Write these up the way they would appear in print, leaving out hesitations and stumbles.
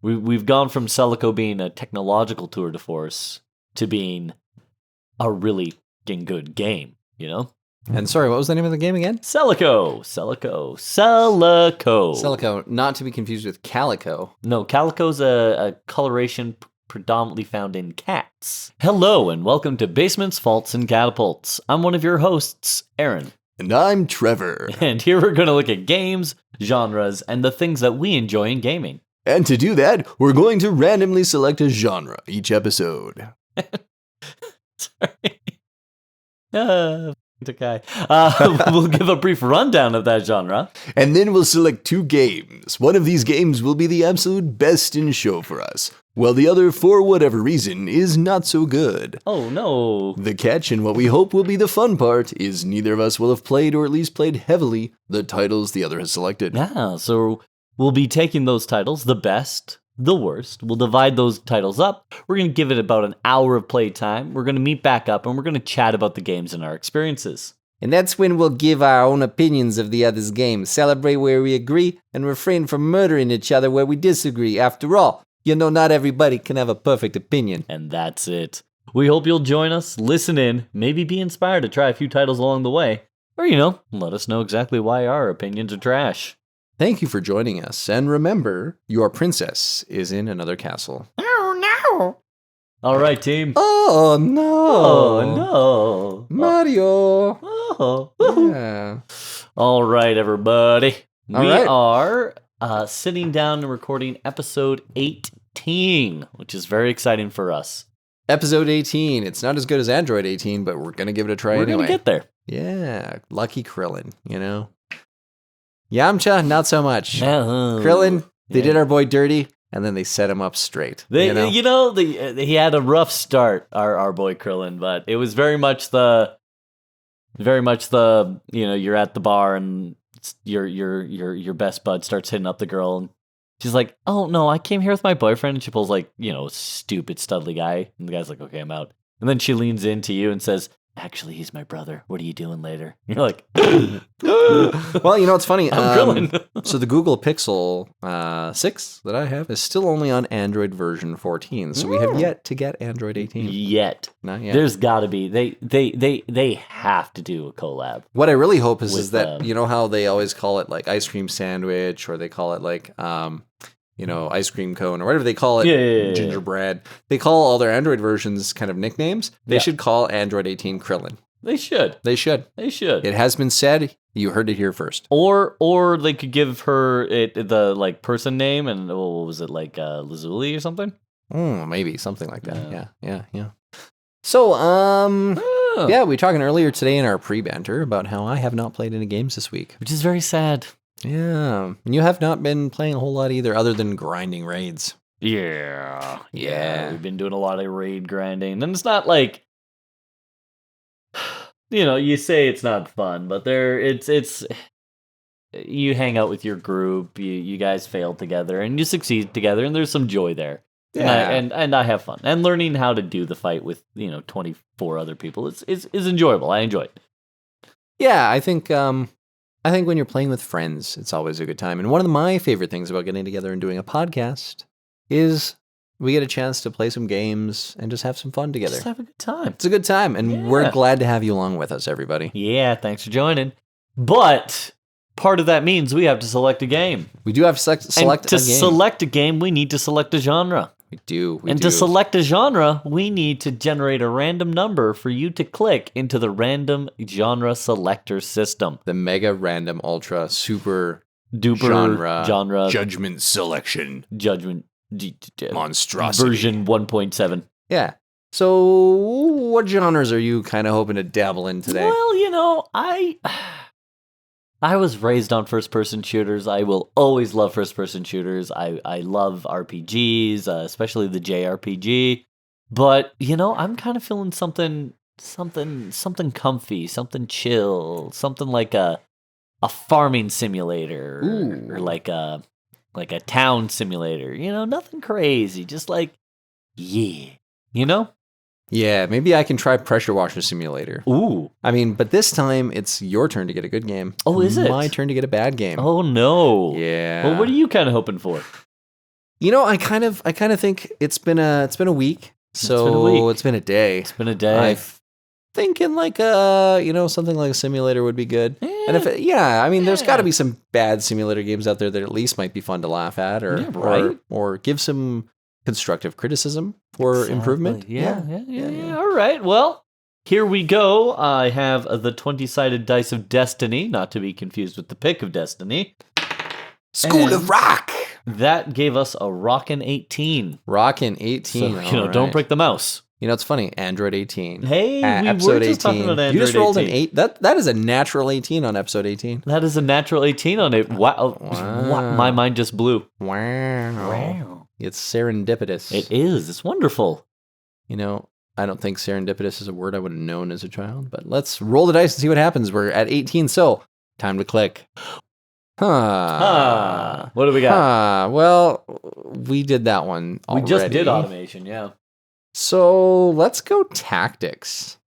We've gone from Celico being a technological tour de force to being a really good game, you know? And sorry, what was the name of the game again? Celico. Celico, not to be confused with Calico. No, Calico's a coloration predominantly found in cats. Hello, and welcome to Basements, Faults, and Catapults. I'm one of your hosts, Aaron. And I'm Trevor. And here we're going to look at games, genres, and the things that we enjoy in gaming. And to do that, we're going to randomly select a genre each episode. Sorry. Okay. We'll give a brief rundown of that genre. And then we'll select 2 games. One of these games will be the absolute best in show for us, while the other, for whatever reason, is not so good. Oh, no. The catch, and what we hope will be the fun part, is neither of us will have played, or at least played heavily, the titles the other has selected. Yeah, so we'll be taking those titles, the best, the worst. We'll divide those titles up. We're going to give it about an hour of playtime. We're going to meet back up, and we're going to chat about the games and our experiences. And that's when we'll give our own opinions of the other's game, celebrate where we agree, and refrain from murdering each other where we disagree. After all, you know, not everybody can have a perfect opinion. And that's it. We hope you'll join us, listen in, maybe be inspired to try a few titles along the way, or, you know, let us know exactly why our opinions are trash. Thank you for joining us, and remember, your princess is in another castle. Oh, no. All right, team. Oh, no. Oh, no. Mario. Oh. Yeah. All right, everybody. All We right. are sitting down and recording episode 18, which is very exciting for us. Episode 18. It's not as good as Android 18, but we're going to give it a try We're anyway. going to get there. Yeah. Lucky Krillin, you know? Yamcha, not so much. Krillin, Krillin, they did our boy dirty, and then they set him up straight. he had a rough start, our boy Krillin, but it was very much the, you know, you're at the bar and your best bud starts hitting up the girl, and she's like, "Oh no, I came here with my boyfriend," and she pulls like, you know, stupid studly guy, and the guy's like, "Okay, I'm out," and then she leans into you and says, "Actually, he's my brother. What are you doing later?" You're like, Well, you know, it's funny. I'm Krillin. So the Google Pixel 6 that I have is still only on Android version 14. So we have yet to get Android 18. Yet. Not yet. There's got to be. They have to do a collab. What I really hope is With, that, you know how they always call it like ice cream sandwich, or they call it like, you know, ice cream cone, or whatever they call it, Yeah. gingerbread. They call all their Android versions kind of nicknames. They Yeah. should call Android 18 Krillin. They should. They should. They should. It has been said. You heard it here first. Or they could give her the like person name, and what was it, like Lazuli or something? Maybe something like that. Yeah. Yeah. So, Oh. yeah, we were talking earlier today in our pre-banter about how I have not played any games this week. Which is very sad. Yeah. And you have not been playing a whole lot either, other than grinding raids. Yeah. Yeah. We've been doing a lot of raid grinding, and it's not like, you know, you say it's not fun, but it's you hang out with your group, you guys fail together, and you succeed together, and there's some joy there. Yeah. And I have fun, and learning how to do the fight with, you know, 24 other people is enjoyable. I enjoy it. Yeah, I think when you're playing with friends, it's always a good time. And one of my favorite things about getting together and doing a podcast is we get a chance to play some games and just have some fun together. Just have a good time. It's a good time, and Yeah. we're glad to have you along with us, everybody. Yeah, thanks for joining. But part of that means we have to select a game. We do have to select And to a game. select a game, we need to select a genre. We do. To select a genre, we need to generate a random number for you to click into the random genre selector system. the mega random ultra super Duper genre judgment selection judgment monstrosity version 1.7. Yeah. So what genres are you kind of hoping to dabble in today? Well, you know, I was raised on first-person shooters. I will always love first-person shooters. I love RPGs, especially the JRPG. But, you know, I'm kind of feeling something comfy, something chill, something like a farming simulator, or like a town simulator. You know, nothing crazy, just like, yeah, you know? Yeah, maybe I can try Pressure Washer Simulator. Ooh. I mean, but this time it's your turn to get a good game. Oh, is it? My turn to get a bad game. Oh, no. Yeah. Well, what are you kind of hoping for? You know, I kind of think it's been a week. So it's been a day. It's been a day. I'm thinking like something like a simulator would be good. Yeah. And if I mean, there's got to be some bad simulator games out there that at least might be fun to laugh at, or give some constructive criticism for improvement. Yeah. All right. Well, here we go. I have the 20-sided dice of destiny, not to be confused with the pick of destiny. School of Rock. That gave us a rockin' 18. Rockin' 18. So, don't break the mouse. You know, it's funny. Android 18. Hey, we episode were just 18. talking about Android 18. You just rolled an 8. That is a natural 18 on episode 18. That is a natural 18 on it. Wow. My mind just blew. Wow. It's serendipitous. It is. It's wonderful. You know, I don't think serendipitous is a word I would have known as a child, but let's roll the dice and see what happens. We're at 18, so time to click. What do we got? Well, we did that one already. We just did automation, yeah. So let's go tactics.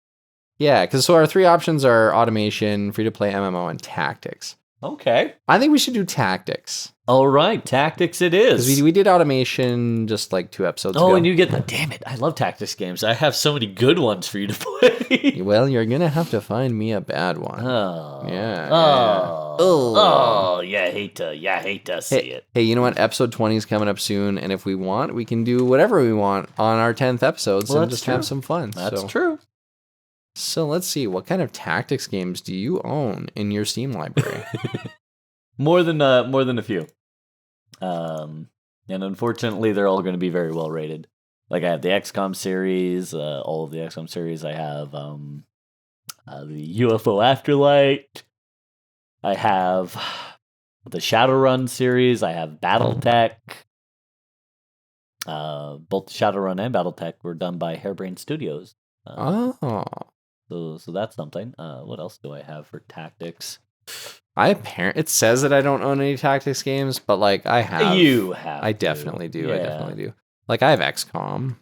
Yeah, because our 3 options are automation, free-to-play MMO, and tactics. Okay. I think we should do tactics. All right, tactics it is. Because we did automation just like 2 episodes ago. Oh, and you get the... Damn it, I love tactics games. I have so many good ones for you to play. Well, you're going to have to find me a bad one. Oh. Yeah. Oh, I hate to see it. Hey, you know what? Episode 20 is coming up soon, and if we want, we can do whatever we want on our 10th episodes and just have some fun. That's true. So let's see. What kind of tactics games do you own in your Steam library? More than a few. And unfortunately, they're all going to be very well rated. Like I have the XCOM series, all of the XCOM series. I have the UFO Afterlight. I have the Shadowrun series. I have BattleTech. Both Shadowrun and BattleTech were done by Harebrained Studios. So that's something. What else do I have for tactics? It says that I don't own any tactics games, but like I have. You have. I definitely do. Yeah. I definitely do. Like I have XCOM,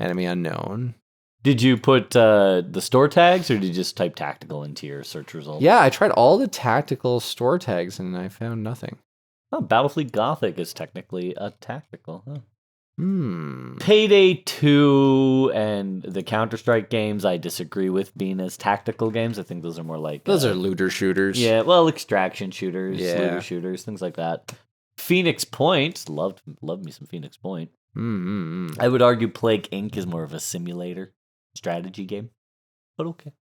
Enemy Unknown. Did you put the store tags, or did you just type tactical into your search result? Yeah, I tried all the tactical store tags and I found nothing. Oh, Battlefleet Gothic is technically a tactical. Huh? Hmm. Payday 2 and the Counter-Strike games, I disagree with being as tactical games. I think those are more like... Those are looter shooters. Yeah, well, extraction shooters, looter shooters, things like that. Phoenix Point, loved me some Phoenix Point. I would argue Plague Inc. is more of a simulator strategy game, but okay.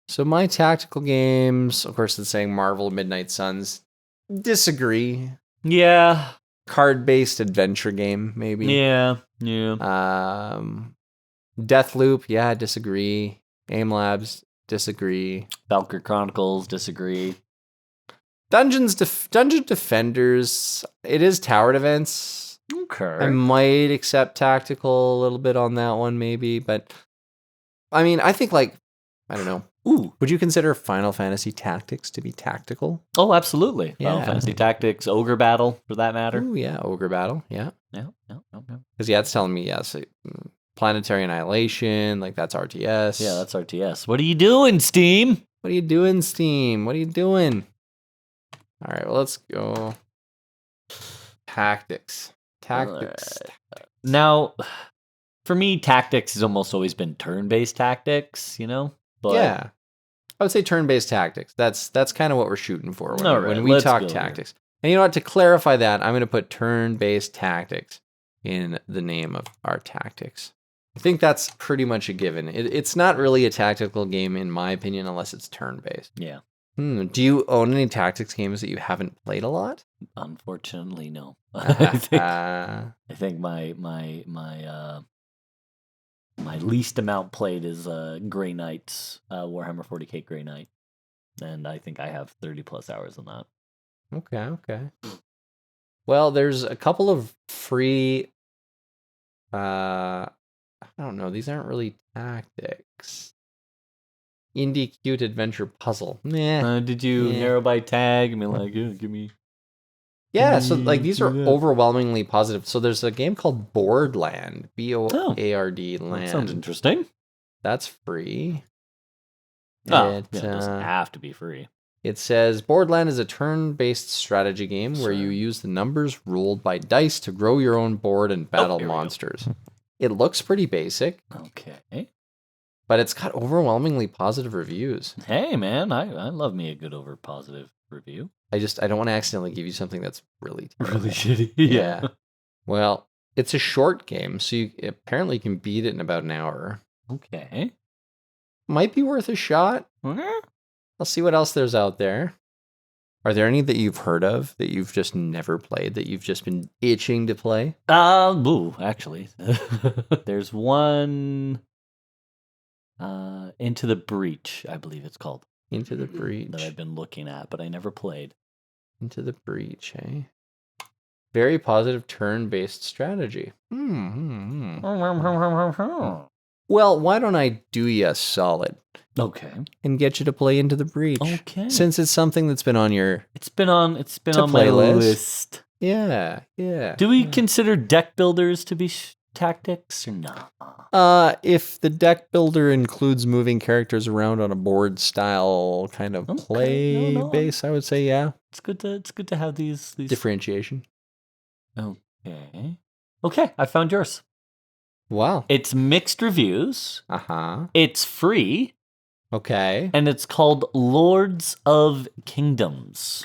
So my tactical games, of course, it's saying Marvel Midnight Suns. Disagree. Yeah. Card-based adventure game, maybe. Yeah. Deathloop, yeah, disagree. Aim Labs, disagree. Valkyrie Chronicles, disagree. Dungeon Defenders, it is tower defense. Okay. I might accept tactical a little bit on that one, maybe, but I mean, I think I don't know. Ooh. Would you consider Final Fantasy Tactics to be tactical? Oh, absolutely. Yeah. Final Fantasy Tactics, Ogre Battle, for that matter. Ooh, yeah, Ogre Battle, yeah. Yeah. Because, it's telling me, yes, Planetary Annihilation, that's RTS. Yeah, that's RTS. What are you doing, Steam? What are you doing, Steam? What are you doing? All right, well, let's go. Tactics. Tactics. Now, for me, tactics has almost always been turn-based tactics, But yeah. I would say turn-based tactics. That's kind of what we're shooting for when we let's talk go tactics. And you know what? To clarify that, I'm going to put turn-based tactics in the name of our tactics. I think that's pretty much a given. It's not really a tactical game, in my opinion, unless it's turn-based. Yeah. Do you own any tactics games that you haven't played a lot? Unfortunately, no. I I think my least amount played is Grey Knights, Warhammer 40k Grey Knight, and I think I have 30 plus hours on that. Okay. Well, there's a couple of free. I don't know. These aren't really tactics. Indie cute adventure puzzle. Nah. Did you narrow by tag? I mean, give me. Yeah, so these are overwhelmingly positive. So there's a game called Boardland, Board Land. That sounds interesting. That's free. It doesn't have to be free. It says Borderland is a turn-based strategy game where you use the numbers rolled by dice to grow your own board and battle here we go. monsters. It looks pretty basic, Okay. but it's got overwhelmingly positive reviews. Hey, man, I love me a good over positive review. I don't want to accidentally give you something that's really terrible. Really shitty. Yeah. Well, it's a short game, so you apparently can beat it in about an hour. Okay. Might be worth a shot. I'll see what else there's out there. Are there any that you've heard of that you've just never played, that you've just been itching to play? Actually. There's one Into the Breach, I believe it's called. Into the Breach. That I've been looking at, but I never played. Into the Breach, eh? Very positive turn-based strategy. Well, why don't I do you a solid Okay. and get you to play Into the Breach? Okay. Since it's something that's been on your... It's been on my playlist. list. Yeah. Do we consider deck builders to be tactics or not? If the deck builder includes moving characters around on a board style kind of play base, I would say yeah. It's good to have these Differentiation. Okay, I found yours. Wow. It's mixed reviews. Uh-huh. It's free. Okay. And it's called Lords of Kingdoms.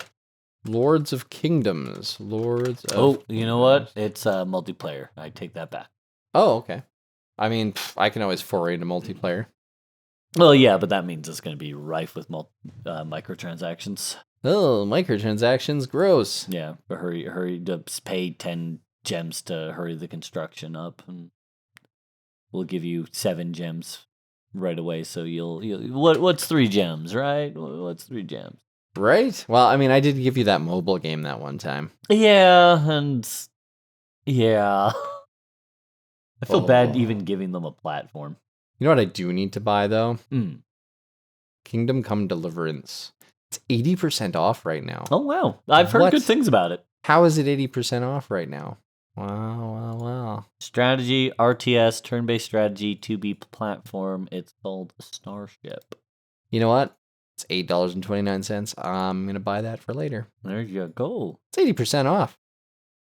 Lords of Kingdoms. You know what? It's multiplayer. I take that back. Oh, okay. I mean, I can always foray into multiplayer. Well, yeah, but that means it's going to be rife with microtransactions. Oh, microtransactions, gross. Yeah, but hurry to pay 10 gems to hurry the construction up, and we'll give you 7 gems right away. So what's 3 gems, right? What's 3 gems? Right? Well, I mean, I did give you that mobile game that one time. Yeah, and yeah. I feel bad even giving them a platform. You know what I do need to buy, though? Kingdom Come Deliverance. It's 80% off right now. Oh, wow. I've heard good things about it. How is it 80% off right now? Wow. Strategy, RTS, turn-based strategy, 2B platform. It's called Starship. You know what? It's $8.29. I'm going to buy that for later. There you go. It's 80% off.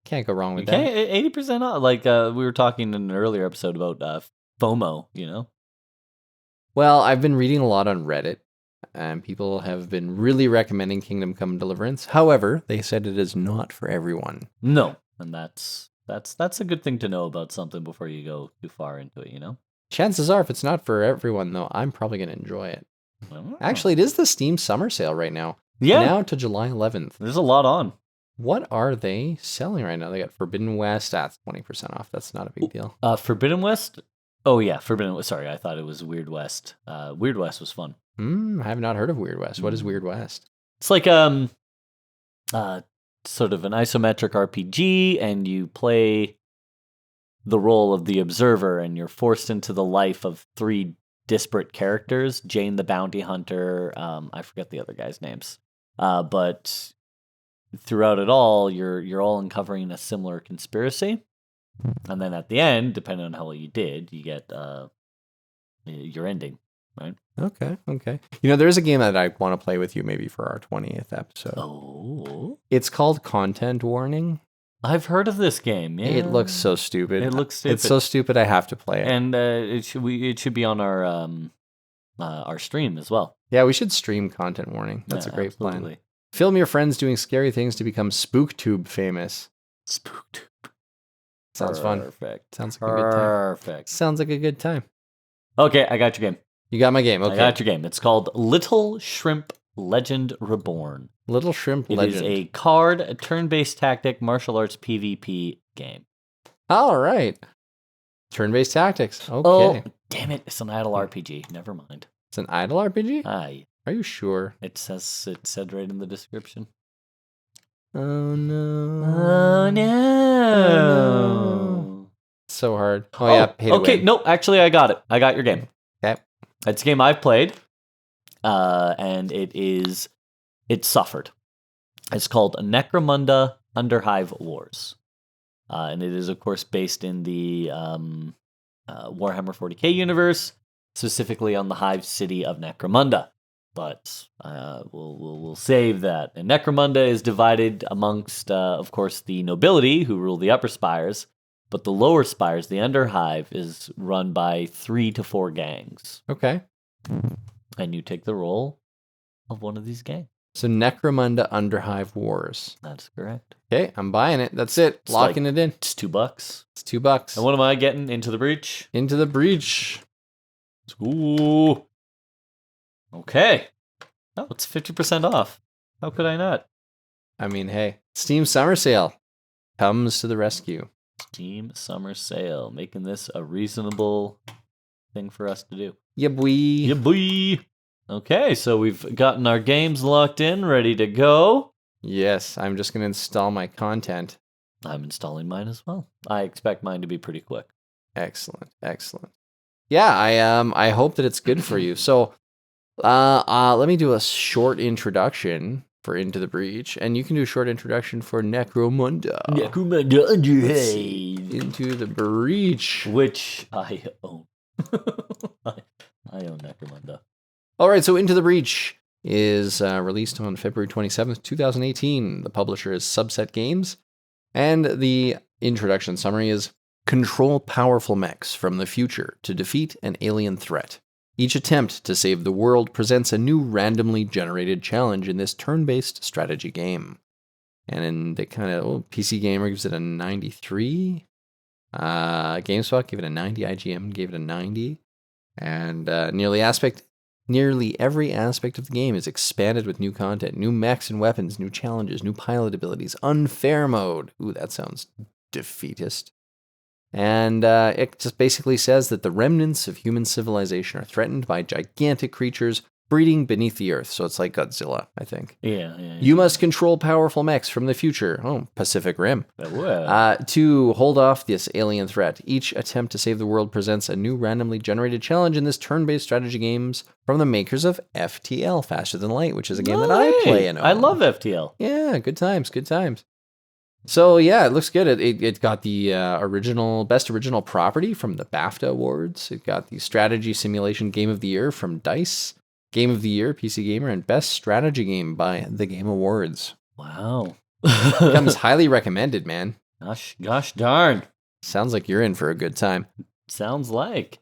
Can't go wrong with that. 80% off. Like we were talking in an earlier episode about FOMO, you know? Well, I've been reading a lot on Reddit, and people have been really recommending Kingdom Come Deliverance. However, they said it is not for everyone. No, and that's a good thing to know about something before you go too far into it, you know? Chances are, if it's not for everyone, though, I'm probably going to enjoy it. Oh. Actually, it is the Steam Summer Sale right now. Yeah. Now to July 11th. There's a lot on. What are they selling right now? They got Forbidden West. That's 20% off. That's not a big deal. Forbidden West? Oh, yeah, Forbidden West. Sorry, I thought it was Weird West. Weird West was fun. I have not heard of Weird West. What is Weird West? It's like sort of an isometric RPG, and you play the role of the observer, and you're forced into the life of 3 disparate characters. Jane the Bounty Hunter. I forget the other guys' names. But throughout it all, you're all uncovering a similar conspiracy, and then at the end, depending on how well you did, you get your ending, right? Okay. You know, there's a game that I want to play with you maybe for our 20th episode. Oh, It's called Content Warning. I've heard of this game. Yeah. It looks so stupid. It looks stupid. It's so stupid. I have to play it. And it should be on our stream as well. Yeah, we should stream Content Warning. That's a great plan. Film your friends doing scary things to become SpookTube famous. Spooked. Sounds fun. Perfect. Sounds like a good time. Perfect. Sounds like a good time. Okay, I got your game. You got my game. Okay. I got your game. It's called Little Shrimp Legend Reborn. Little Shrimp Legend. It is a card, turn-based tactic, martial arts PvP game. All right. Turn-based tactics. Okay. Oh, damn it. It's an idle RPG. Never mind. It's an idle RPG? Aye. Are you sure? It said right in the description. Oh, no. Oh, no. So hard. Oh, yeah. Pay to okay. win. No, actually, I got it. I got your game. Okay. It's a game I've played, and it suffered. It's called Necromunda Underhive Wars. And it is, of course, based in the Warhammer 40k universe, specifically on the Hive City of Necromunda. but we'll save that. And Necromunda is divided amongst, of course, the nobility who rule the upper spires, but the lower spires, the Underhive, is run by 3 to 4 gangs, Okay. and you take the role of one of these gangs. So Necromunda Underhive Wars. That's correct. Okay, I'm buying it. That's it. It's Locking it in. It's $2. It's $2. And what am I getting? Into the Breach? Into the breach. Ooh. Okay. Oh, it's 50% off. How could I not? I mean, hey, Steam Summer Sale comes to the rescue. Steam Summer Sale, making this a reasonable thing for us to do. Yeah, boy. Yeah, boy. Okay, so we've gotten our games locked in, ready to go. Yes, I'm just going to install my content. I'm installing mine as well. I expect mine to be pretty quick. Excellent, excellent. Yeah, I hope that it's good for you. So, let me do a short introduction for Into the Breach, and you can do a short introduction for Necromunda. Necromunda Let's see. Underhive, Into the Breach. which I own. I own Necromunda. All right, so Into the Breach is released on February 27th, 2018. The publisher is Subset Games. And the introduction summary is: control powerful mechs from the future to defeat an alien threat. Each attempt to save the world presents a new randomly generated challenge in this turn-based strategy game. And in the kind of PC Gamer gives it a 93. GameSpot gave it a 90. IGN gave it a 90. And nearly every aspect of the game is expanded with new content, new mechs and weapons, new challenges, new pilot abilities, unfair mode. Ooh, that sounds defeatist. And it just basically says that the remnants of human civilization are threatened by gigantic creatures breeding beneath the earth. So it's like Godzilla, I think. Yeah. You must control powerful mechs from the future. Oh, Pacific Rim. Well, To hold off this alien threat. Each attempt to save the world presents a new randomly generated challenge in this turn-based strategy games from the makers of FTL, Faster Than Light, which is a game that I play and own. I love FTL. Yeah, good times, good times. So yeah, it looks good. It got the best original property from the BAFTA Awards. It got the strategy simulation game of the year from DICE, game of the year PC Gamer, and best strategy game by the Game Awards. Wow. Becomes highly recommended, man. Gosh darn. Sounds like you're in for a good time. Sounds like.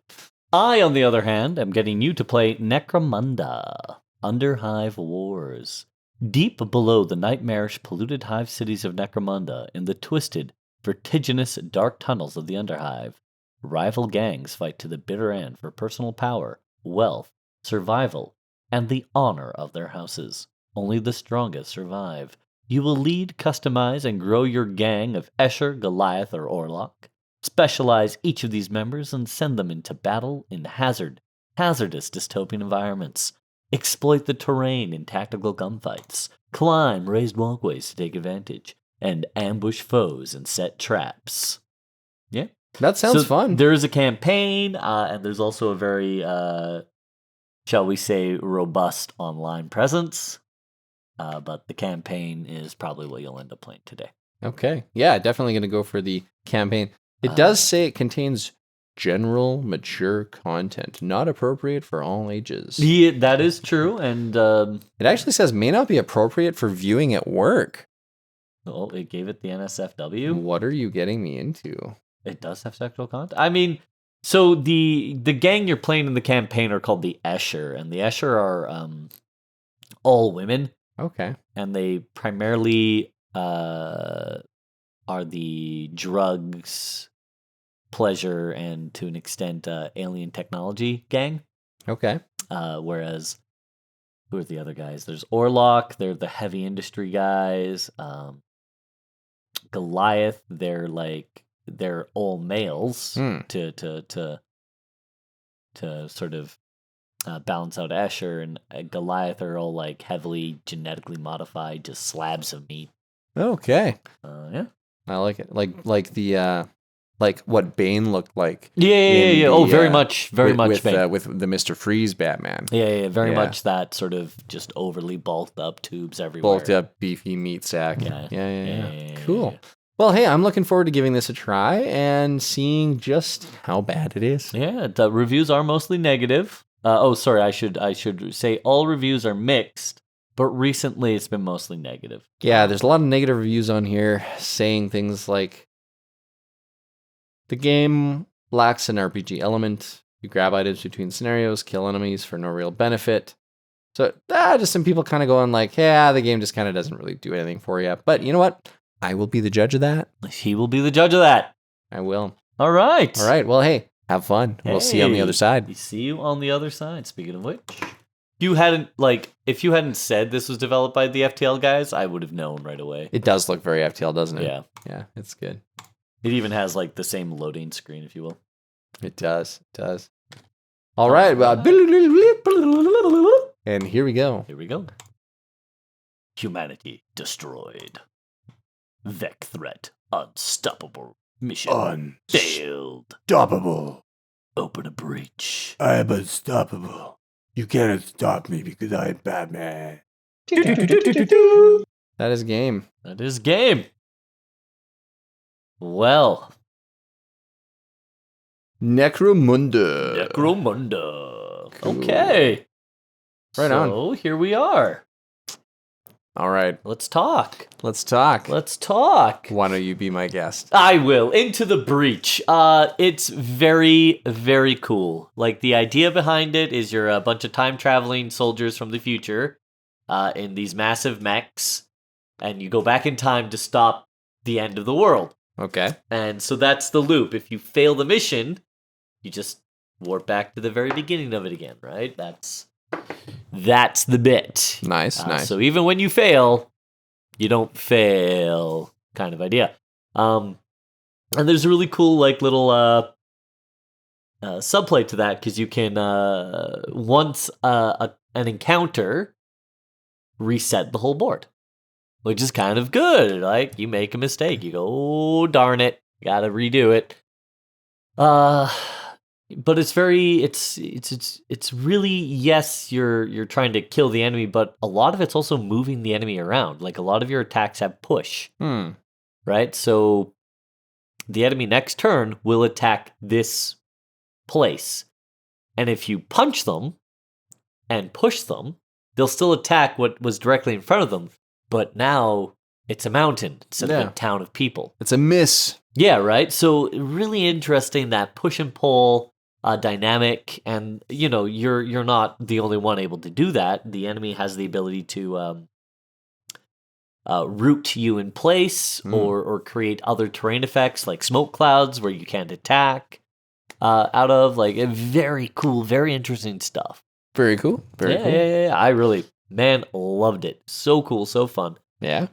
I, on the other hand, am getting you to play Necromunda, Underhive Wars. Deep below the nightmarish, polluted hive cities of Necromunda, in the twisted, vertiginous, dark tunnels of the Underhive, rival gangs fight to the bitter end for personal power, wealth, survival, and the honor of their houses. Only the strongest survive. You will lead, customize, and grow your gang of Escher, Goliath, or Orlok. Specialize each of these members and send them into battle in hazardous dystopian environments. Exploit the terrain in tactical gunfights. Climb raised walkways to take advantage. And ambush foes and set traps. Yeah. That sounds fun. There is a campaign, and there's also a very, shall we say, robust online presence. But the campaign is probably what you'll end up playing today. Okay. Yeah, definitely going to go for the campaign. It does say it contains general mature content, not appropriate for all ages. Yeah, that is true, and It actually says may not be appropriate for viewing at work. oh, it gave it the NSFW. What are you getting me into? It does have sexual content. I mean, so the gang you're playing in the campaign are called the Escher, and the Escher are all women, Okay. and they primarily are the drugs, pleasure, and to an extent alien technology gang. Okay. Whereas, who are the other guys? There's Orlok. They're the heavy industry guys. Goliath. They're all males to sort of balance out Escher, and Goliath are all like heavily genetically modified, just slabs of meat. Okay. Yeah. I like it. Like the like what Bane looked like. Yeah. Oh, very much Bane. with the Mr. Freeze Batman. Yeah, very Yeah. much that sort of just overly bulked up tubes everywhere. Bulked up, beefy meat sack. Yeah. Yeah. Cool. Well, hey, I'm looking forward to giving this a try and seeing just how bad it is. Yeah, the reviews are mostly negative. Sorry. I should say all reviews are mixed, but recently it's been mostly negative. Yeah, there's a lot of negative reviews on here saying things like the game lacks an RPG element. You grab items between scenarios, kill enemies for no real benefit. So just some people kind of going like, yeah, the game just kind of doesn't really do anything for you. But you know what? I will be the judge of that. He will be the judge of that. I will. All right. All right. Well, hey, have fun. We'll see you on the other side. We see you on the other side. Speaking of which, if you hadn't said this was developed by the FTL guys, I would have known right away. It does look very FTL, doesn't it? Yeah. Yeah, it's good. It even has like the same loading screen, if you will. It does. It does. All right. And here we go. Here we go. Humanity destroyed. Vec threat unstoppable. Mission failed. Unstoppable. Open a breach. I am unstoppable. You cannot stop me because I am Batman. That is game. That is game. Well, Necromunda. Necromunda. Cool. Okay. Right on. So here we are. All right. Let's talk. Let's talk. Let's talk. Why don't you be my guest? I will. Into the Breach. It's very, very cool. Like, the idea behind it is you're a bunch of time-traveling soldiers from the future in these massive mechs, and you go back in time to stop the end of the world. Okay. And so that's the loop. If you fail the mission, you just warp back to the very beginning of it again, right? That's the bit. Nice, nice. So even when you fail, you don't fail kind of idea. And there's a really cool like little subplay to that, because you can once an encounter reset the whole board, which is kind of good. Like, you make a mistake, you go, oh darn it, gotta redo it. But it's very, it's really, yes, you're trying to kill the enemy, but a lot of it's also moving the enemy around. Like, a lot of your attacks have push, right? So the enemy next turn will attack this place, and if you punch them and push them, they'll still attack what was directly in front of them, but now it's a mountain instead of a town of people. It's a miss. Yeah, right? So really interesting, that push and pull dynamic, and you're not the only one able to do that. The enemy has the ability to root you in place or create other terrain effects like smoke clouds where you can't attack out of. Like, very cool, very interesting stuff. Very cool. Very cool. Yeah. I really, loved it. So cool, so fun. Yeah.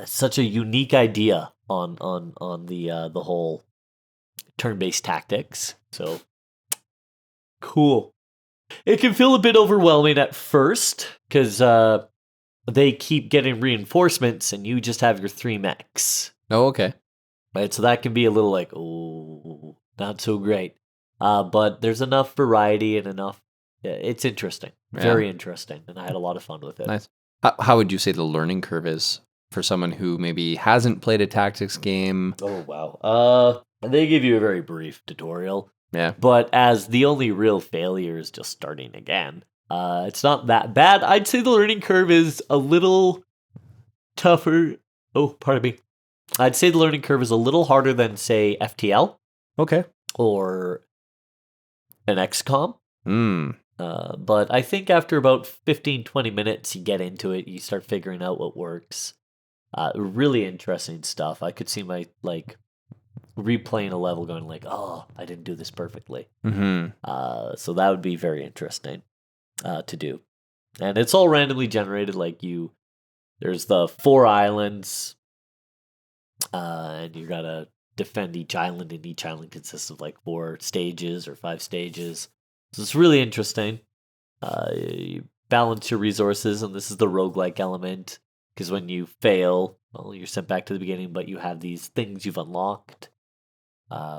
Such a unique idea on the whole turn-based tactics. So cool. It can feel a bit overwhelming at first because they keep getting reinforcements and you just have your 3 mechs. Oh, okay. Right, so that can be a little like, oh, not so great. But there's enough variety and enough. It's interesting, very interesting, and I had a lot of fun with it. Nice. How would you say the learning curve is for someone who maybe hasn't played a tactics game? Oh wow. They give you a very brief tutorial. Yeah. But as the only real failure is just starting again, it's not that bad. I'd say the learning curve is a little tougher. Oh, pardon me. I'd say the learning curve is a little harder than, say, FTL. Okay. Or an XCOM. But I think after about 15, 20 minutes, you get into it, you start figuring out what works. Really interesting stuff. I could see my, replaying a level going like, oh, I didn't do this perfectly. So that would be very interesting to do. And it's all randomly generated. There's the 4 islands, and you gotta defend each island, and each island consists of 4 stages or 5 stages. So it's really interesting. You balance your resources, and this is the roguelike element, because when you fail, well, you're sent back to the beginning, but you have these things you've unlocked,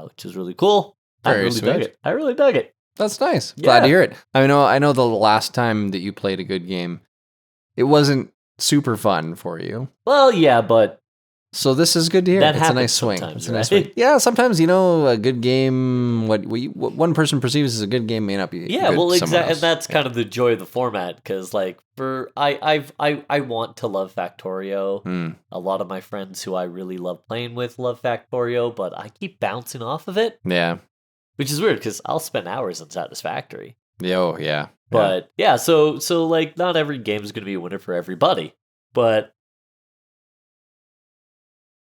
which is really cool. Very sweet. I really dug it. That's nice. Glad to hear it. I know the last time that you played a good game, it wasn't super fun for you. Well, yeah, but So this is good to hear. That It's a happens nice swing. sometimes, It's a nice right? swing. Yeah, sometimes a good game. What one person perceives as a good game may not be. Yeah, good well, to someone exactly, else. and that's kind of the joy of the format. Because, like, I want to love Factorio. Mm, A lot of my friends who I really love playing with love Factorio, but I keep bouncing off of it, yeah. which is weird because I'll spend hours on Satisfactory. Oh yeah. But yeah, so like, not every game is going to be a winner for everybody, but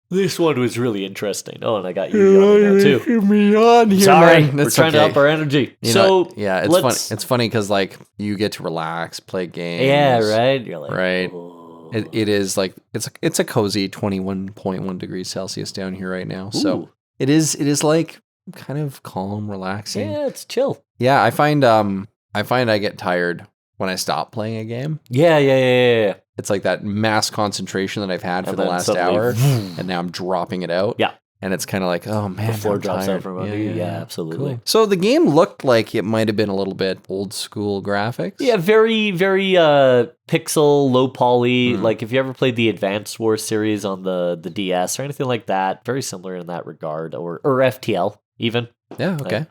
this one was really interesting. Oh, and I got you yawning now too. me on here, Sorry, man. we're That's trying to okay. up our energy. You know, So yeah, it's funny. let's- It's funny because like you get to relax, play games. Yeah, right. You're like, Right. oh. It is like it's a cozy 21.1 degrees Celsius down here right now. So Ooh. it is like kind of calm, relaxing. Yeah, it's chill. Yeah, I find I get tired when I stop playing a game. Yeah. It's like that mass concentration that I've had for And the then last suddenly, hour, vroom. and now I'm dropping it out. Yeah. And it's kind of like, oh man, The floor I'm drops tired. out from under you. Yeah, absolutely. Cool. So the game looked like it might have been a little bit old school graphics. Yeah, very, very pixel, low poly. Mm. Like if you ever played the Advanced Wars series on the DS or anything like that, very similar in that regard, or FTL even. Yeah. Okay.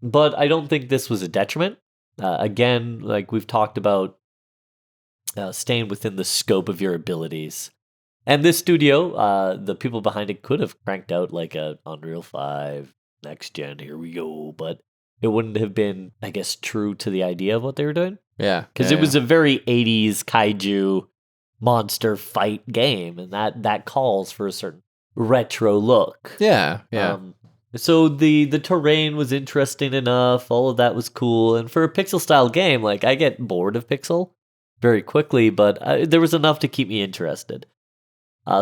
But I don't think this was a detriment. Again, like we've talked about, staying within the scope of your abilities. And this studio, the people behind it could have cranked out like a Unreal 5 next gen, here we go, but it wouldn't have been, I guess, true to the idea of what they were doing. Yeah. Because it was a very 80s kaiju monster fight game, and that calls for a certain retro look. Yeah. So the terrain was interesting enough, all of that was cool, and for a pixel style game, like I get bored of pixel very quickly, but there was enough to keep me interested.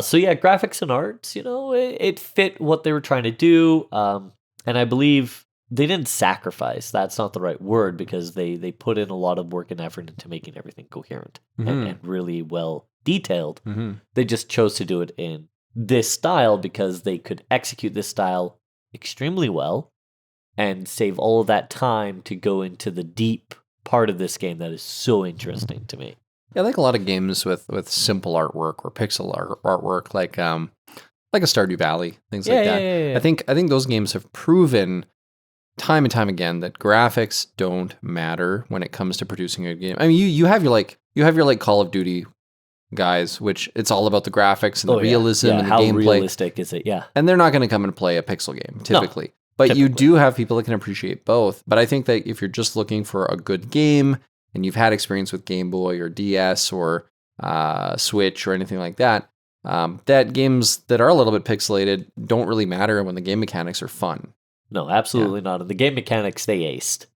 So yeah, graphics and arts, it fit what they were trying to do, and I believe they didn't sacrifice. That's not the right word, because they put in a lot of work and effort into making everything coherent and really well detailed. Mm-hmm. They just chose to do it in this style because they could execute this style extremely well and save all of that time to go into the deep part of this game that is so interesting to me. Yeah, I like a lot of games with simple artwork or pixel artwork, like a Stardew Valley, things like that. Yeah. I think those games have proven time and time again that graphics don't matter when it comes to producing a game. I mean, you have your Call of Duty guys, which it's all about the graphics and the realism and the how gameplay. realistic is it? Yeah. And they're not going to come and play a pixel game typically. But you do have people that can appreciate both. But I think that if you're just looking for a good game and you've had experience with Game Boy or DS or Switch or anything like that, that games that are a little bit pixelated don't really matter when the game mechanics are fun. No, absolutely not. In the game mechanics, they aced.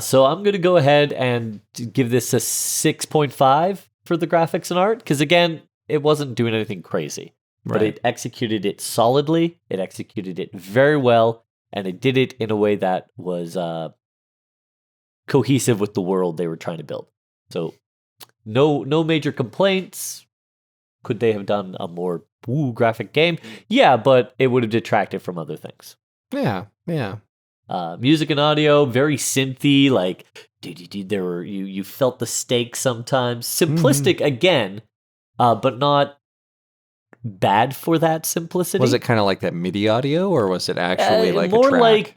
So I'm going to go ahead and give this a 6.5 for the graphics and art, because again, it wasn't doing anything crazy, but it executed it solidly, it executed it very well, and it did it in a way that was cohesive with the world they were trying to build. So no major complaints. Could they have done a more graphic game? Yeah, but it would have detracted from other things. Yeah. Music and audio, very synthy, like there were you felt the stakes sometimes. Simplistic again, but not bad for that simplicity. Was it kind of like that MIDI audio, or was it actually like more a track? like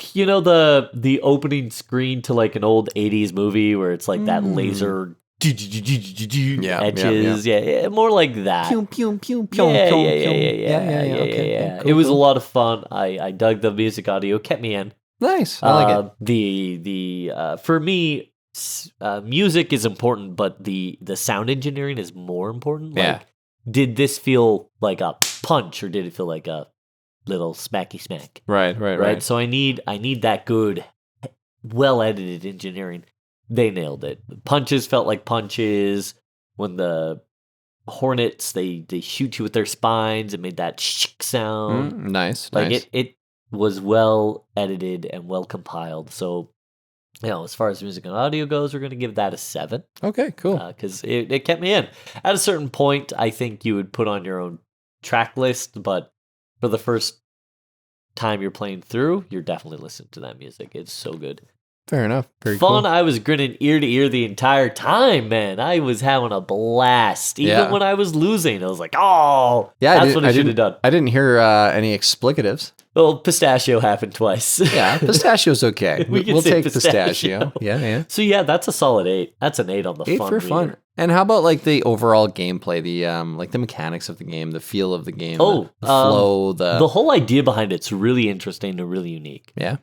the opening screen to like an old 80s movie where it's like that laser edges, yeah, more like that. Pew, pew, pew, pew, Yeah. Okay, cool, It was cool. a lot of fun. I dug the music audio, kept me in. Nice. I like it. The for me, music is important, but the sound engineering is more important. Like, Yeah. did this feel like a punch, or did it feel like a little smacky smack? Right. So I need that good, well edited engineering. They nailed it. The punches felt like punches. When the hornets they shoot you with their spines, it made that sound. Nice. Like nice. it was well edited and well compiled. So, as far as music and audio goes, we're going to give that a 7. Okay, cool. Because it kept me in. At a certain point, I think you would put on your own track list, but for the first time you're playing through, you're definitely listening to that music. It's so good. Fair enough. Very Fun. cool. I was grinning ear to ear the entire time, man. I was having a blast. Even Yeah. when I was losing, I was like, oh, Yeah, that's what I should have done. I didn't hear any explicatives. Well, pistachio happened twice. Yeah, pistachio's okay. We can We'll say take pistachio. pistachio. Yeah. So yeah, that's a solid 8. That's an 8 on the 8 fun for meter. fun. And how about like the overall gameplay, the like the mechanics of the game, the feel of the game, the flow, the whole idea behind it's really interesting and really unique. Yeah.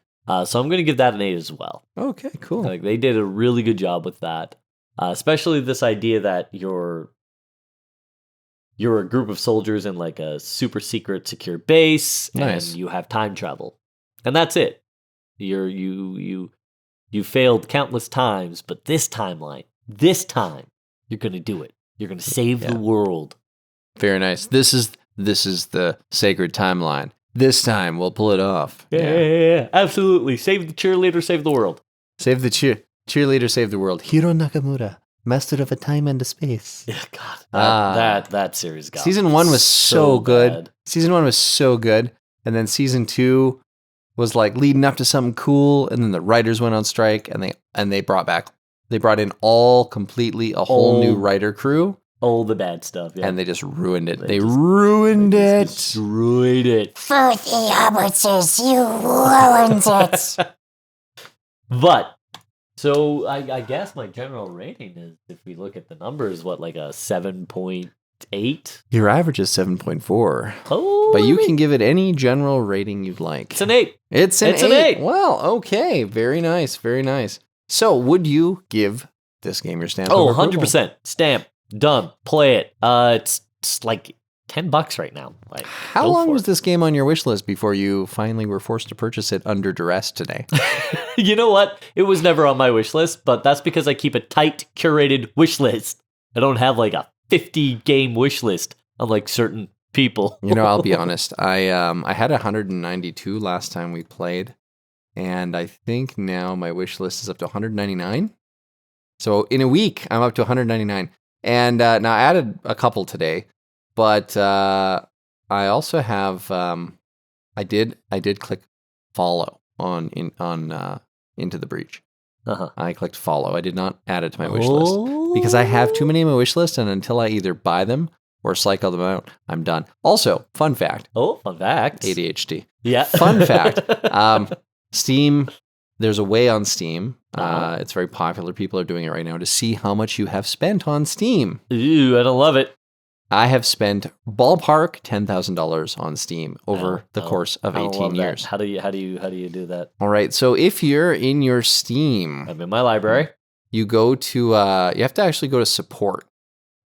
So I'm going to give that an 8 as well. Okay, cool. Like they did a really good job with that, especially this idea that you're a group of soldiers in like a super secret secure base, Nice. and you have time travel, and that's it. You failed countless times, but this time you're going to do it. You're going to save the world. Very nice. This is the sacred timeline. This time we'll pull it off. Yeah, absolutely. Save the cheerleader, save the world. Save the cheerleader, save the world. Hiro Nakamura, master of a time and a space. Yeah, God, that series got Season 1 was so good. bad. Season 1 was so good, and then season 2 was like leading up to something cool, and then the writers went on strike, and they brought in all completely a whole new writer crew. All the bad stuff, yeah. And they just ruined it. They ruined it. Destroyed it. Filthy hobbitses, you ruined it. But, so I guess my general rating is, if we look at the numbers, what, like a 7.8? Your average is 7.4. Oh, But you can give it any general rating you'd like. It's an 8. It's an It's an 8. eight. Well, okay. Very nice. Very nice. So, would you give this game your stamp? Oh, of approval? 100%. Stamp. Done. Play it. It's like $10 right now. Like, How go long for was it. this game on your wish list before you finally were forced to purchase it under duress today? You know what? It was never on my wish list, but that's because I keep a tight, curated wish list. I don't have like a 50 game wish list, unlike certain people. You know, I'll be honest. I had 192 last time we played, and I think now my wish list is up to 199. So in a week, I'm up to 199. And now I added a couple today, but I also have I did click follow on Into the Breach. Uh-huh. I clicked follow. I did not add it to my wish list because I have too many in my wish list, and until I either buy them or cycle them out, I'm done. Also, fun fact. Oh, fun fact. ADHD. Yeah. Fun fact. Steam. There's a way on Steam. Uh-huh. It's very popular. People are doing it right now to see how much you have spent on Steam. Ooh, I don't love it. I have spent ballpark $10,000 on Steam over the I don't- course of I don't 18 love that. years. How do you do that? All right. So if you're in your Steam, I'm in my library. you go to you have to actually go to support.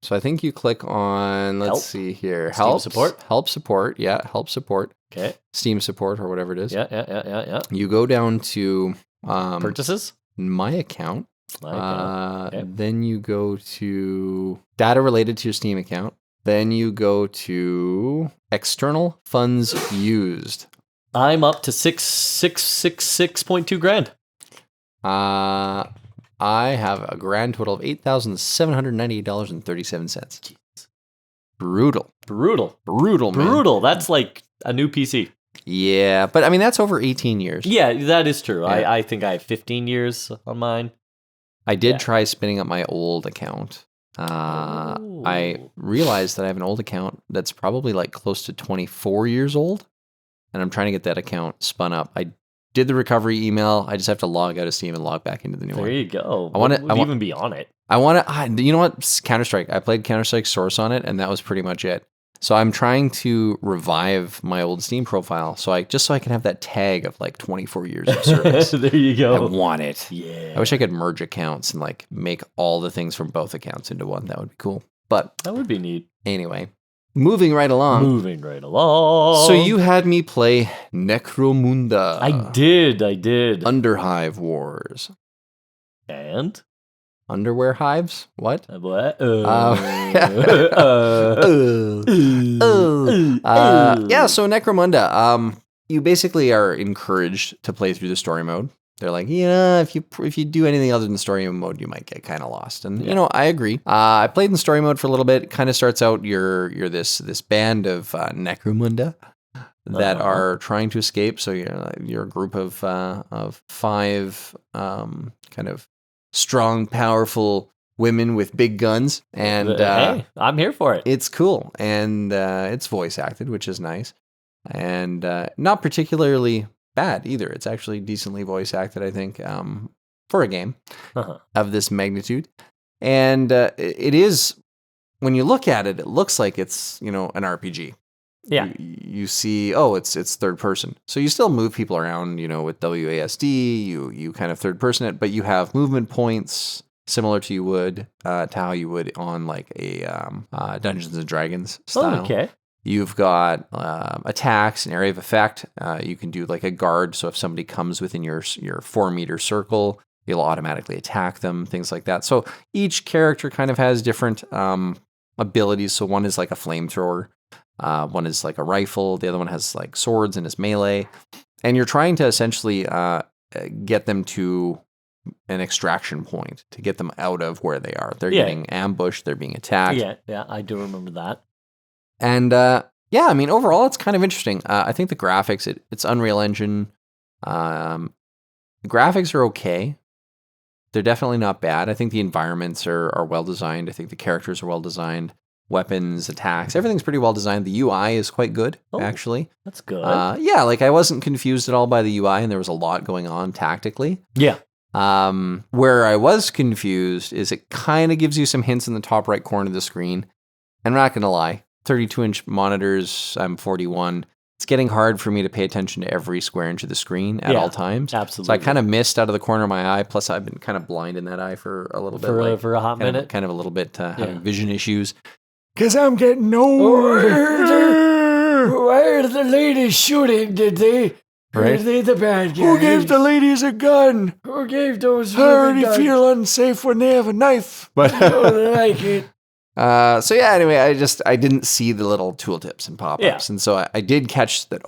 So I think you click on Help? let's see here. Steam support? Help support. Yeah, help support. Okay. Steam support or whatever it is. Yeah. You go down to Purchases? my account. My account. Okay. Then you go to data related to your Steam account. Then you go to external funds used. I'm up to 6.2 grand. I have a grand total of $8,798.37. Brutal. Brutal. Brutal, man. Brutal. That's like a new PC. Yeah, but I mean, that's over 18 years. Yeah, that is true. Yeah. I think I have 15 years on mine. I did Yeah. try spinning up my old account. I realized that I have an old account that's probably like close to 24 years old, and I'm trying to get that account spun up. I did the recovery email. I just have to log out of Steam and log back into the new There one. you go. I wanna- What would even be on it? I want to, you know what? Counter-Strike. I played Counter-Strike Source on it, and that was pretty much it. So I'm trying to revive my old Steam profile, so I can have that tag of like 24 years of service. There you I go. want it. Yeah. I wish I could merge accounts and like make all the things from both accounts into one. That would be cool. But That would be neat. anyway, moving right along. Moving right along. So you had me play Necromunda. I did. Underhive Wars. And? Underwear hives? What? What? Yeah, so Necromunda. You basically are encouraged to play through the story mode. They're like, yeah, if you do anything other than story mode, you might get kind of lost. And you know, I agree. I played in story mode for a little bit. It kind of starts out you're this band of Necromunda that are trying to escape. So you're a group of 5 kind of strong, powerful women with big guns, and Hey, I'm here for it. it's cool, and it's voice acted, which is nice, and not particularly bad either. It's actually decently voice acted, I think, for a game of this magnitude. And it is, when you look at it, it looks like it's an RPG. Yeah. You see, it's third person, so you still move people around, with WASD. You kind of third person it, but you have movement points similar to how you would on like a Dungeons and Dragons style. Oh, okay. You've got attacks, an area of effect. You can do like a guard, so if somebody comes within your 4-meter circle, you'll automatically attack them, things like that. So each character kind of has different abilities. So one is like a flamethrower, one is like a rifle, the other one has like swords and is melee. And you're trying to essentially get them to an extraction point to get them out of where they are. They're getting ambushed, they're being attacked. Yeah, I do remember that. And I mean, overall, it's kind of interesting. I think the graphics, it's Unreal Engine. The graphics are okay. They're definitely not bad. I think the environments are well designed. I think the characters are well designed. Weapons, attacks, everything's pretty well designed. The UI is quite good, actually. That's good. Like I wasn't confused at all by the UI, and there was a lot going on tactically. Yeah. Where I was confused is it kind of gives you some hints in the top right corner of the screen. And I'm not going to lie, 32-inch monitors, I'm 41. It's getting hard for me to pay attention to every square inch of the screen at all times. Absolutely. So I kind of missed out of the corner of my eye. Plus, I've been kind of blind in that eye for a little bit. For a hot minute. Kind of a little bit having vision issues. Because I'm getting older. Why are the ladies shooting, did they? Right? Are they the bad guys? Who gave the ladies a gun? Who gave those I already feel unsafe when they have a knife. But I don't like it. so yeah, anyway, I didn't see the little tooltips and pop-ups. Yeah. And so I did catch that,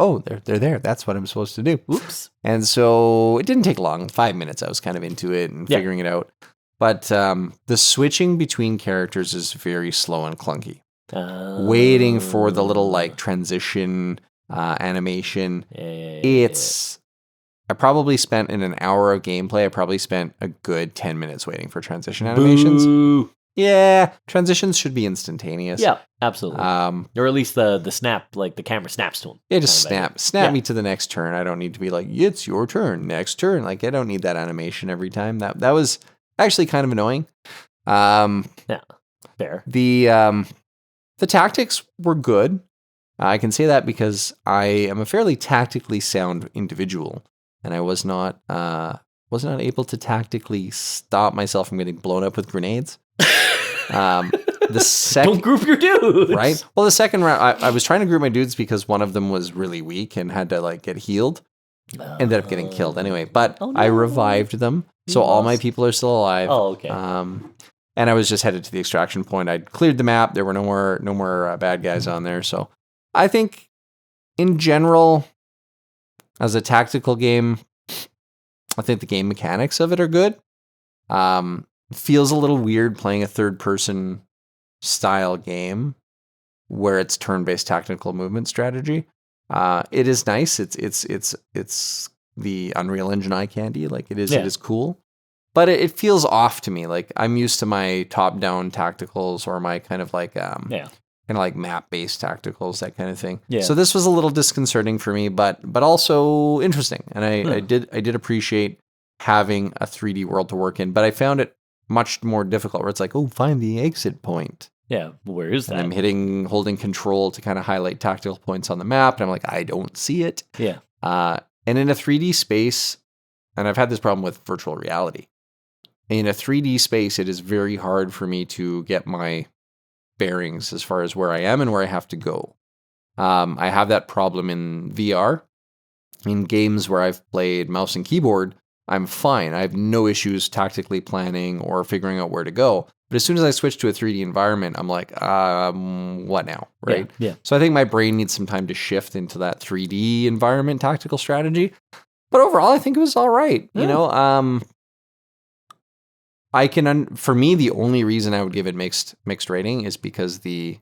they're there. That's what I'm supposed to do. Oops. And so it didn't take long, 5 minutes. I was kind of into it and figuring it out. But the switching between characters is very slow and clunky. Waiting for the little like transition animation. I probably spent in an hour of gameplay, I probably spent a good 10 minutes waiting for transition animations. Boo. Yeah, transitions should be instantaneous. Yeah, absolutely. Or at least the snap, like the camera snaps to him. Yeah, just snap me to the next turn. I don't need to be like, it's your turn, next turn. Like I don't need that animation every time. That was actually kind of annoying. Yeah, fair. The tactics were good. I can say that because I am a fairly tactically sound individual, and I was not able to tactically stop myself from getting blown up with grenades. The second, Don't group your dudes, right? Well, the second round, I was trying to group my dudes because one of them was really weak and had to like get healed. Ended up getting killed anyway, but I revived them, so all my people are still alive. Oh, okay. And I was just headed to the extraction point. I'd cleared the map. There were no more bad guys on there. So I think, in general, as a tactical game, I think the game mechanics of it are good. Feels a little weird playing a third-person style game where it's turn-based tactical movement strategy. It is nice. It's the Unreal Engine eye candy. Like it is cool. But it feels off to me. Like I'm used to my top-down tacticals or my kind of like kind of like map-based tacticals, that kind of thing. Yeah. So this was a little disconcerting for me, but also interesting. And I did appreciate having a 3D world to work in, but I found it much more difficult where it's like, find the exit point. Yeah, where is that? And I'm holding control to kind of highlight tactical points on the map, and I'm like, I don't see it. Yeah. And in a 3D space, and I've had this problem with virtual reality. In a 3D space, it is very hard for me to get my bearings as far as where I am and where I have to go. I have that problem in VR. In games where I've played mouse and keyboard, I'm fine. I have no issues tactically planning or figuring out where to go. But as soon as I switch to a 3D environment, I'm like, what now? Right? Yeah. So I think my brain needs some time to shift into that 3D environment tactical strategy. But overall, I think it was all right. You know, for me, the only reason I would give it mixed rating is because the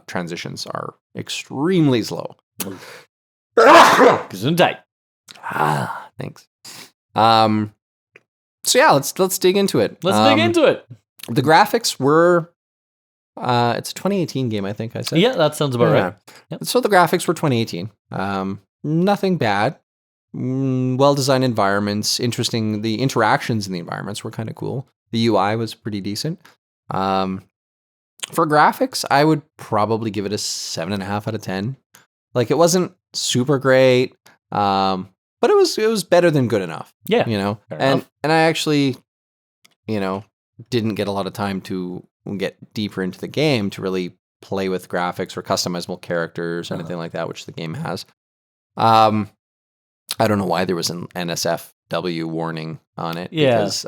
transitions are extremely slow. Gesundheit. Thanks. So yeah, let's dig into it. Let's dig into it. The graphics were. It's a 2018 game, I think I said. Yeah, that sounds about right. Yep. So the graphics were 2018. Nothing bad. Well-designed environments. Interesting. The interactions in the environments were kind of cool. The UI was pretty decent. For graphics, I would probably give it a 7.5 out of 10. Like, it wasn't super great, but it was better than good enough. Yeah, and I actually, didn't get a lot of time to get deeper into the game to really play with graphics or customizable characters or anything like that, which the game has. I don't know why there was an NSFW warning on it. Yeah. Because,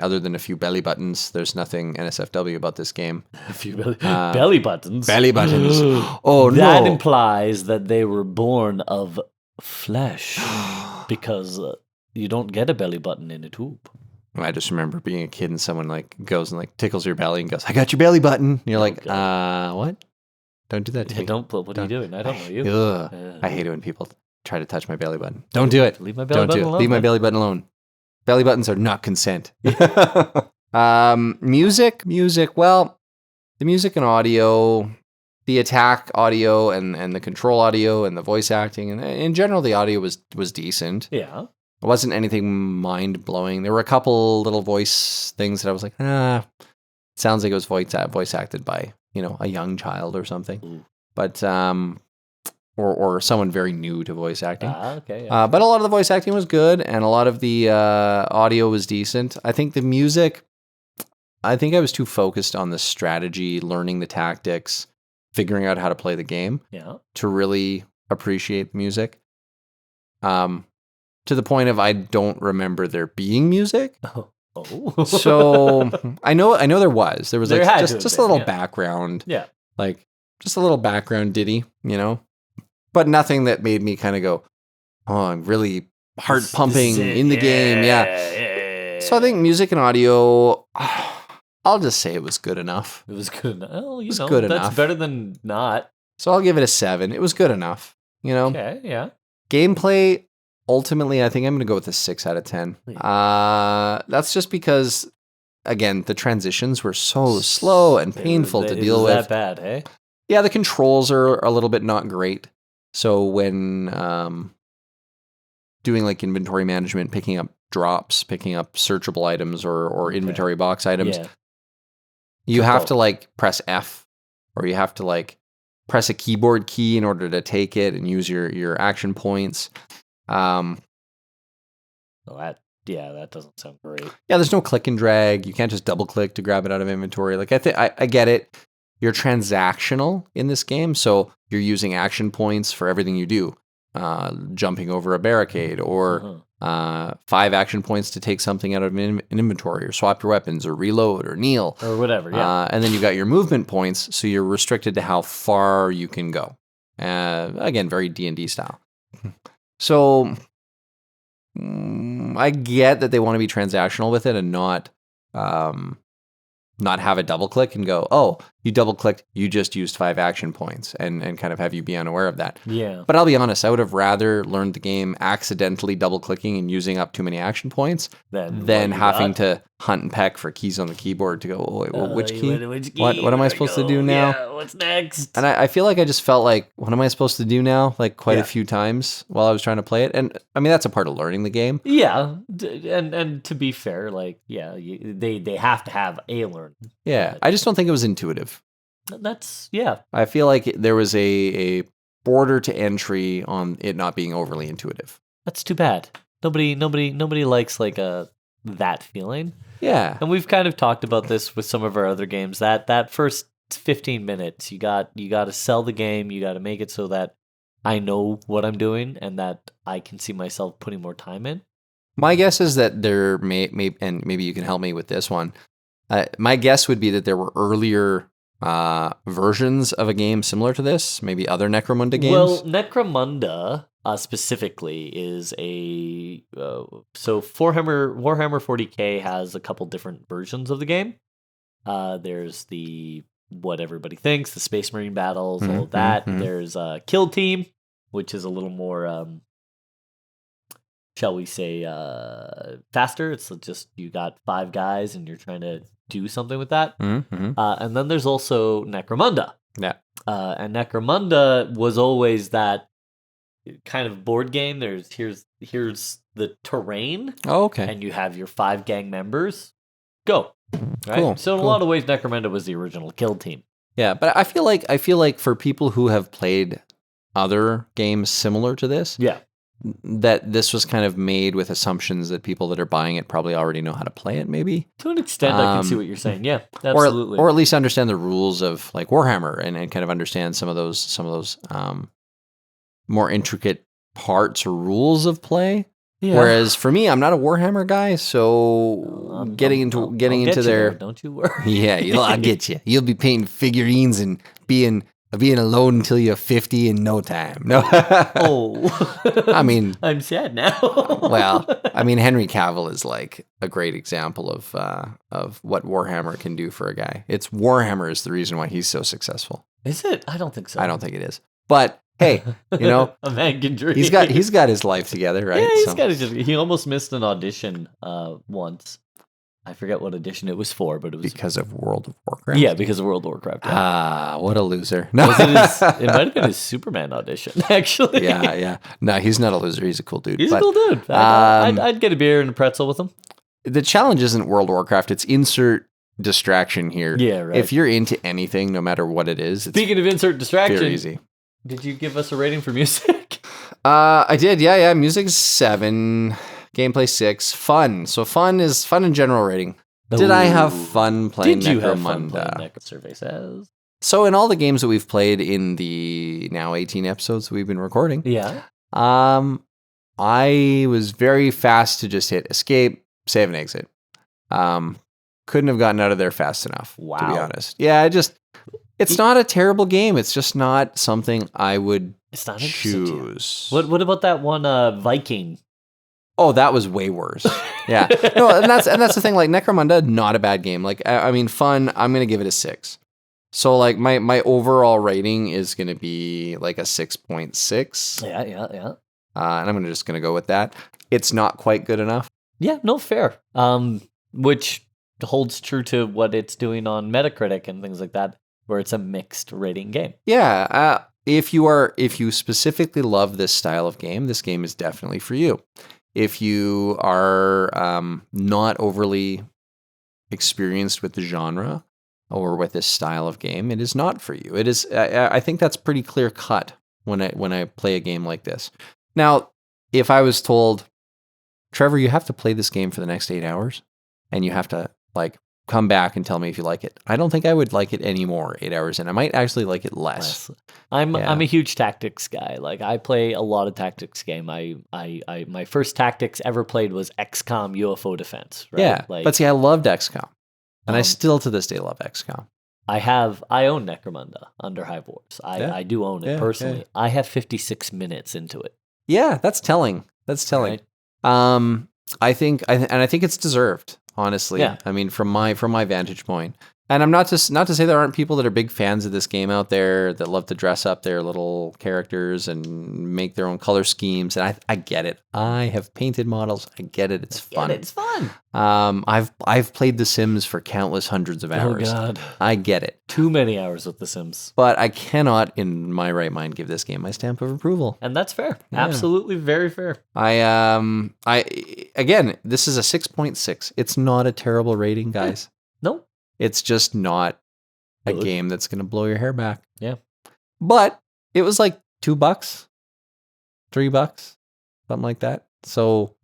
other than a few belly buttons, there's nothing NSFW about this game. A few belly buttons. Belly buttons. Oh, that no. implies that they were born of flesh because you don't get a belly button in a tube. I just remember being a kid and someone goes and tickles your belly and goes, "I got your belly button." And you're what? Don't do that to me. What are you doing? I don't know you. I hate it when people try to touch my belly button. Don't do it. Leave my belly button alone. Leave my belly button alone. Belly buttons are not consent. Music. Well, the music and audio, the attack audio and the control audio and the voice acting, and in general, the audio was decent. Yeah. It wasn't anything mind-blowing. There were a couple little voice things that I was like, it sounds like it was voice acted by, a young child or something. Ooh. But, or someone very new to voice acting. Okay. Yeah. But a lot of the voice acting was good, and a lot of the audio was decent. I think the music, I was too focused on the strategy, learning the tactics, figuring out how to play the game to really appreciate the music. To the point of I don't remember there being music. Oh. So I know there was. There was just a little background. Yeah. Just a little background ditty, But nothing that made me kind of go, "Oh, I'm really heart pumping in the game." Yeah. So I think music and audio, I'll just say it was good enough. It was good enough. Well, good that's enough. better than not. So I'll give it a 7. It was good enough, Okay, yeah. Gameplay, ultimately, I think I'm going to go with a 6 out of 10. That's just because, again, the transitions were so slow and painful to deal with. That bad, hey? Yeah, the controls are a little bit not great. So when doing inventory management, picking up drops, picking up searchable items or inventory box items, you have to press F, or you have to press a keyboard key in order to take it and use your action points. That doesn't sound great. Yeah, there's no click and drag. You can't just double click to grab it out of inventory. I get it. You're transactional in this game, so you're using action points for everything you do. Jumping over a barricade, or 5 action points to take something out of an inventory, or swap your weapons, or reload, or kneel, or whatever. Yeah, and then you got your movement points, so you're restricted to how far you can go. Again, very D&D style. So I get that they want to be transactional with it and not have a double click and go, "Oh, you double clicked, you just used 5 action points," and kind of have you be unaware of that. Yeah. But I'll be honest, I would have rather learned the game accidentally double clicking and using up too many action points than having to hunt and peck for keys on the keyboard to go, "Oh, wait, which key? What am I supposed to do now?" Yeah, what's next? And I feel like I just felt like, what am I supposed to do now? Quite a few times while I was trying to play it. And that's a part of learning the game. Yeah. And to be fair, they have to have a learn. Yeah. I just don't think it was intuitive. That's, I feel like there was a border to entry on it not being overly intuitive. That's too bad. Nobody likes that feeling. Yeah. And we've kind of talked about this with some of our other games. That first 15 minutes, you got to sell the game. You got to make it so that I know what I'm doing and that I can see myself putting more time in. My guess is that there may and maybe you can help me with this one. My guess would be that there were earlier versions of a game similar to this, maybe other Necromunda games. Well, Necromunda specifically is a so Warhammer 40K has a couple different versions of the game. There's the what everybody thinks, the Space Marine battles, all of that. Mm-hmm. There's Kill Team, which is a little more, shall we say, faster. It's just you got 5 guys and you're trying to do something with that. Mm-hmm. And then there's also Necromunda. Yeah. And Necromunda was always that kind of board game. Here's the terrain, Oh, okay. and you have your 5 gang members. Go. Right? Cool, So in a cool. lot of ways, Necromunda was the original kill team. Yeah, but I feel like for people who have played other games similar to this, Yeah. that this was kind of made with assumptions that people that are buying it probably already know how to play it, maybe, To an extent, I can see Um, what you're saying. Yeah, absolutely. or at least understand the rules of like Warhammer and kind of understand some of those more intricate parts or rules of play. yeah. Whereas for me, I'm not a Warhammer guy, so getting into I'll get you their there, don't you worry. yeah, I'll get you. You'll be painting figurines and being alone until you're 50 in no time. No, Oh, I mean, I'm sad now. well, I mean, Henry Cavill is like a great example of what Warhammer can do for a guy. It's Warhammer is the reason why he's so successful. Is it? I don't think so. I don't think it is, but hey, you know, a man can dream. he's got his life together, right? Yeah, he's So- got his. He almost missed an audition once. I forget what audition it was for, but it was because of World of Warcraft. yeah, because of World of Warcraft. Yeah. Ah, what a loser. No, Was it, it might have been his Superman audition, actually. yeah. No, he's not a loser. He's a cool dude. He's But a cool dude. I'd get a beer and a pretzel with him. the challenge isn't World of Warcraft. It's insert distraction here. Yeah, right. If you're into anything, no matter what it is, it's Speaking of insert distraction, very easy. did you give us a rating for music? I did. Yeah. Music's 7, gameplay 6, fun. So fun in general rating. Did I have fun playing Did you have fun Necromunda? playing Necromunda? Survey says. So in all the games that we've played in the now 18 episodes we've been recording, Yeah. I was very fast to just hit escape, save and exit. Couldn't have gotten out of there fast enough, to be Wow. honest. Yeah, it's not a terrible game. It's just not something I would It's not interesting to you. choose. What about that one Viking? Oh, that was way worse. Yeah. No, and that's the thing. Like Necromunda, not a bad game. Like I mean, fun. I'm gonna give it a 6. So like my overall rating is gonna be like a 6.6. Yeah. And I'm just gonna go with that. It's not quite good enough. Yeah, no, fair. Which holds true to what it's doing on Metacritic and things like that, where it's a mixed rating game. Yeah. If you specifically love this style of game, this game is definitely for you. If you are not overly experienced with the genre or with this style of game, it is not for you. It is. I think that's pretty clear cut when I play a game like this. Now, if I was told, Trevor, you have to play this game for the next 8 hours, and you have to like come back and tell me if you like it, I don't think I would like it anymore 8 hours in. I might actually like it less. I'm Yeah. a huge tactics guy. Like I play a lot of tactics game. I my first tactics ever played was XCOM UFO Defense. Right? Yeah, Like, but see, I loved XCOM, and I Um, still to this day love XCOM. I own Necromunda under Hive Wars. Yeah. I do own it Yeah, personally. yeah. I have 56 minutes into it. Yeah, that's telling. That's telling. I think it's deserved. Honestly, Yeah. I mean, from my vantage point, and I'm not to say there aren't people that are big fans of this game out there that love to dress up their little characters and make their own color schemes, and I get it. I have painted models. I get it. It's fun. It's fun. I've played The Sims for countless hundreds of hours. Oh God, I get it. too many hours with The Sims, But I cannot, in my right mind, give this game my stamp of approval. and that's fair. Yeah. Absolutely, very fair. Again, this is a 6.6. It's not a terrible rating, guys. No, It's just not a Good. game that's going to blow your hair back. Yeah. But it was like $2, $3, something like that. So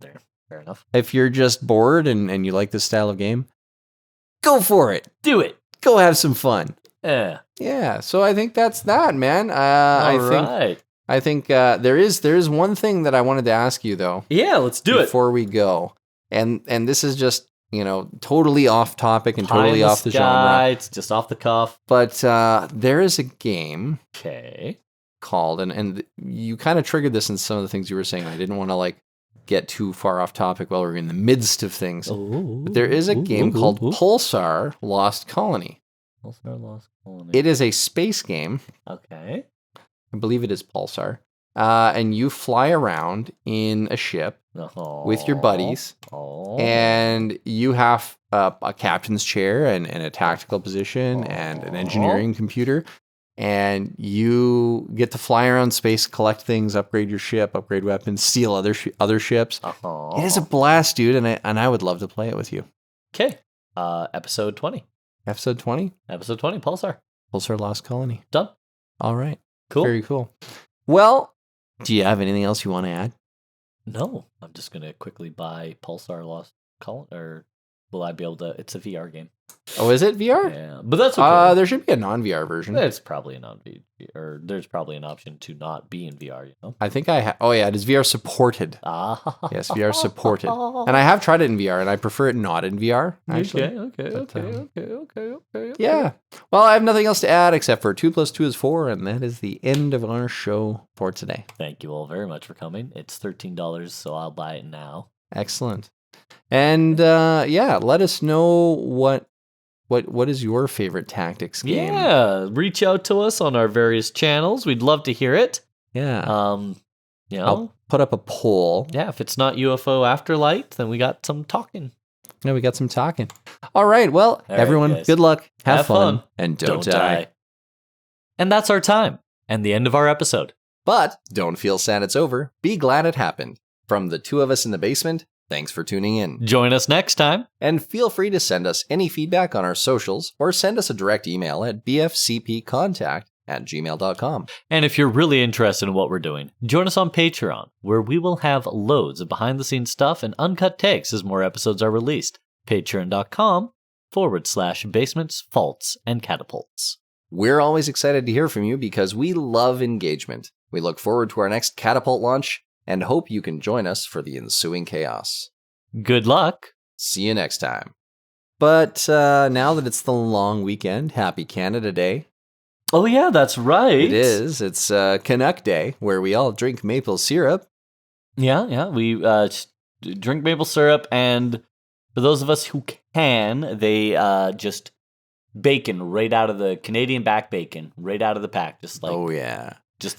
fair enough. if you're just bored and you like this style of game, go for it. Do it. Go have some fun. Yeah. Yeah. So I think that's that, man. All right. I think there is one thing that I wanted to ask you though. Yeah, let's do it. Before we go. And this is just, totally off topic and totally off the genre. It's just off the cuff. But there is a game Okay. called, and you kind of triggered this in some of the things you were saying. I didn't want to get too far off topic while we're in the midst of things. But there is a game called Pulsar Lost Colony. Pulsar Lost Colony. It is a space game. Okay. I believe it is Pulsar. and you fly around in a ship with your buddies, and you have a captain's chair and a tactical position and an engineering computer, and you get to fly around space, collect things, upgrade your ship, upgrade weapons, steal other ships. It is a blast, dude, and I would love to play it with you. Okay. Episode 20. Episode 20? Episode 20, Pulsar. Pulsar Lost Colony. Done. All right. Cool. Very cool. Well, do you have anything else you want to add? No, I'm just going to quickly buy Pulsar Lost Colony, or will I be able to? It's a VR game. Oh, is it VR? Yeah, but that's okay. There should be a non-VR version. It's probably a non-VR, or there's probably an option to not be in VR, you know? I think I have. Oh, yeah, it is VR supported. Yes, VR supported. And I have tried it in VR, and I prefer it not in VR, actually. Okay. Yeah. Well, I have nothing else to add except for 2 + 2 is 4, and that is the end of our show for today. Thank you all very much for coming. It's $13, so I'll buy it now. Excellent. And yeah, let us know what is your favorite tactics game. Yeah, reach out to us on our various channels. We'd love to hear it. Yeah. You know, I'll put up a poll. yeah, if it's not UFO Afterlight, then we got some talking. Yeah, we got some talking. All right. Well, right, everyone, guys. good luck. Have Have fun. fun. And don't die. And that's our time and the end of our episode. But don't feel sad it's over. Be glad it happened. From the two of us in the basement, thanks for tuning in. Join us next time. And feel free to send us any feedback on our socials or send us a direct email at bfcpcontact@gmail.com. And if you're really interested in what we're doing, join us on Patreon, where we will have loads of behind-the-scenes stuff and uncut takes as more episodes are released. Patreon.com/basements, faults, and catapults. We're always excited to hear from you because we love engagement. We look forward to our next catapult launch and hope you can join us for the ensuing chaos. Good luck. See you next time. But now that it's the long weekend, happy Canada Day. Oh yeah, that's right. It is. It's Canuck Day, where we all drink maple syrup. Yeah. We drink maple syrup, and for those of us who can, they just bacon right out of the Canadian back bacon, right out of the pack, just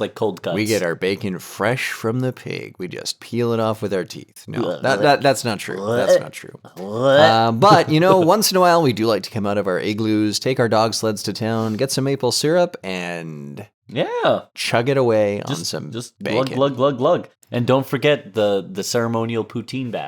like cold cuts. We get our bacon fresh from the pig. We just peel it off with our teeth. No, that's not true. That's not true. But, once in a while, we do like to come out of our igloos, take our dog sleds to town, get some maple syrup, and chug it away on some just bacon. glug. And don't forget the ceremonial poutine bath.